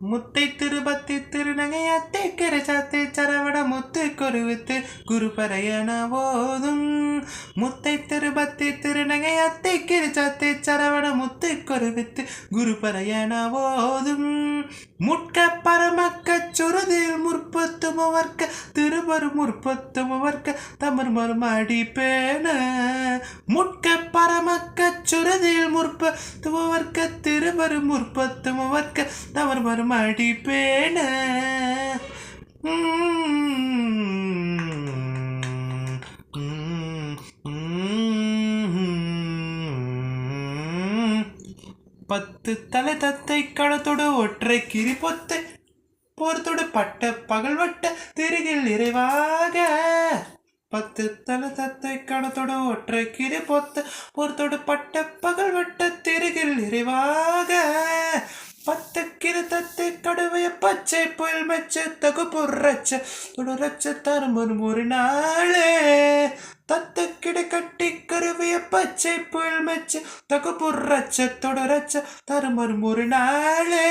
முத்தை திருபத்தி திருநகையத்தை கிரச்சாத்தி சரவட முத்து கொருவித்து குருபரையன போதும். முத்தை திருபத்தி திருநகையத்தை கிரச்சாத்தி சரவட முத்து கொருவித்து குருபரையன போதும். முட்க பரமக்க சுருதில் முற்பத்துமவர்க்க திருவரு முற்பத்துமவர்க்க தமர் மறுமடி பேன. முட்க பரமக்க சுருதில் முற்பத்துமவர்க்க திருவரு முற்பத்துமவர்க்க தமர் மறுமடி பேன. பத்து தலை தத்தை களத்தோடு ஒற்றை கிரி பொத்தை போர்த்தோடு பட்ட பகல் வட்ட திருகில் நிறைவாக. பத்து தலை தத்தை களத்தோடு ஒற்றை கிரி பொத்த போர்த்தோடு பட்ட பகல் வட்ட திருகில் நிறைவாக. பத்து கிரு தத்தை கடுவைய பச்சை புயல் மெச்ச தகுப்புறச்ச தொடரச்ச தருமன் ஒரு நாளே. தத்து கிடை கட்டி கருவிய பச்சை புயல் மெச்ச தகுப்புறச்ச தொடரச்ச தருமன் ஒரு நாளே.